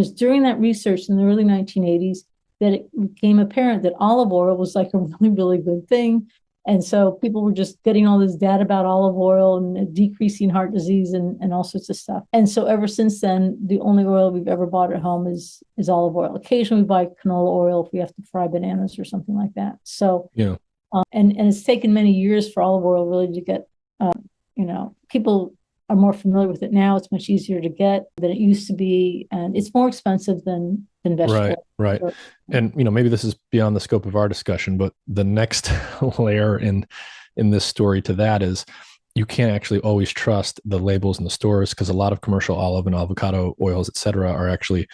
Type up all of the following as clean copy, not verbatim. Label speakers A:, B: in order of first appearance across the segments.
A: was during that research in the early 1980s that it became apparent that olive oil was like a really, really good thing. And so people were just getting all this data about olive oil and decreasing heart disease and all sorts of stuff. And so ever since then, the only oil we've ever bought at home is olive oil. Occasionally we buy canola oil if we have to fry bananas or something like that. So,
B: Yeah.
A: and it's taken many years for olive oil really to get, people are more familiar with it now. It's much easier to get than it used to be. And it's more expensive than
B: Right,
A: vegetable
B: right.
A: oil.
B: And maybe this is beyond the scope of our discussion, but the next layer in this story to that is you can't actually always trust the labels in the stores because a lot of commercial olive and avocado oils, et cetera, are actually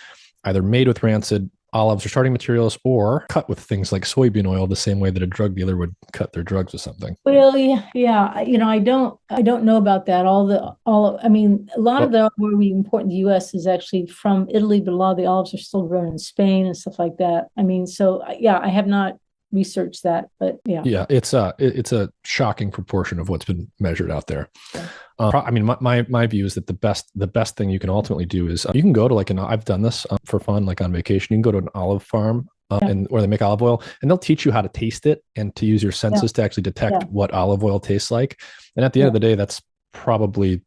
B: either made with rancid olives or starting materials or cut with things like soybean oil the same way that a drug dealer would cut their drugs with something.
A: Well, yeah, yeah. I don't know about that. I mean, a lot of
B: Well,
A: the where we import in the U.S. is actually from Italy, but a lot of the olives are still grown in Spain and stuff like that. I mean, so yeah, I have not researched that, but yeah,
B: yeah, it's a shocking proportion of what's been measured out there.
A: yeah,
B: I mean, my view is that the best thing you can ultimately do is you can go to like I've done this for fun, like on vacation. You can go to an olive farm
A: yeah,
B: and where they make olive oil, and they'll teach you how to taste it and to use your
A: yeah,
B: senses to actually detect
A: yeah,
B: what olive oil tastes like. And at the end
A: yeah.
B: of the day, that's probably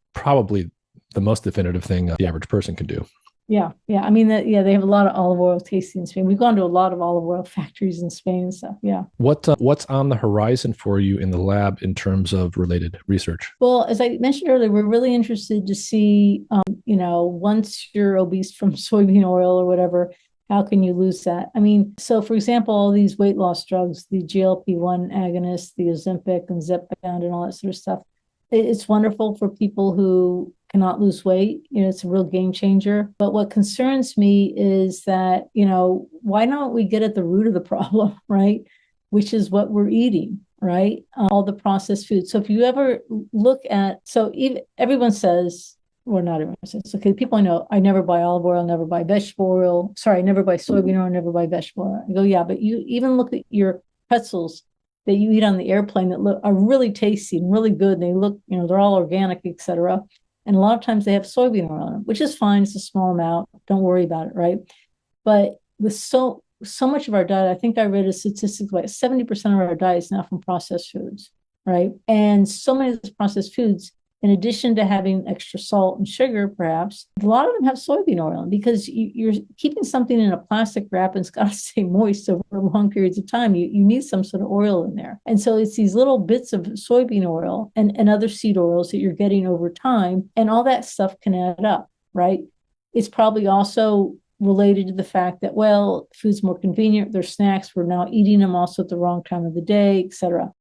B: the most definitive thing the average person can do.
A: Yeah, yeah. I mean that. Yeah, they have a lot of olive oil tasting in Spain. We've gone to a lot of olive oil factories in Spain and stuff. Yeah.
B: What's on the horizon for you in the lab in terms of related research?
A: Well, as I mentioned earlier, we're really interested to see, once you're obese from soybean oil or whatever, how can you lose that? I mean, so for example, all these weight loss drugs, the GLP-1 agonists, the Ozempic and Zepbound and all that sort of stuff, it's wonderful for people who cannot lose weight. It's a real game changer. But what concerns me is that, why don't we get at the root of the problem, right? Which is what we're eating, right? All the processed foods. So if you ever look at, so even everyone says, well, not everyone says, okay, people I know, I never buy olive oil, never buy vegetable oil. Sorry, I never buy soybean oil, never buy vegetable oil. I go, yeah, but you even look at your pretzels that you eat on the airplane that look are really tasty and really good. And they look, they're all organic, etc. And a lot of times they have soybean oil in them, which is fine. It's a small amount. Don't worry about it, right? But with so much of our diet, I think I read a statistic like 70% of our diet is now from processed foods, right? And so many of those processed foods, in addition to having extra salt and sugar, perhaps, a lot of them have soybean oil because you're keeping something in a plastic wrap and it's got to stay moist over long periods of time. You need some sort of oil in there. And so it's these little bits of soybean oil and other seed oils that you're getting over time. And all that stuff can add up, right? It's probably also related to the fact that, well, food's more convenient, they're snacks, we're now eating them also at the wrong time of the day, etc.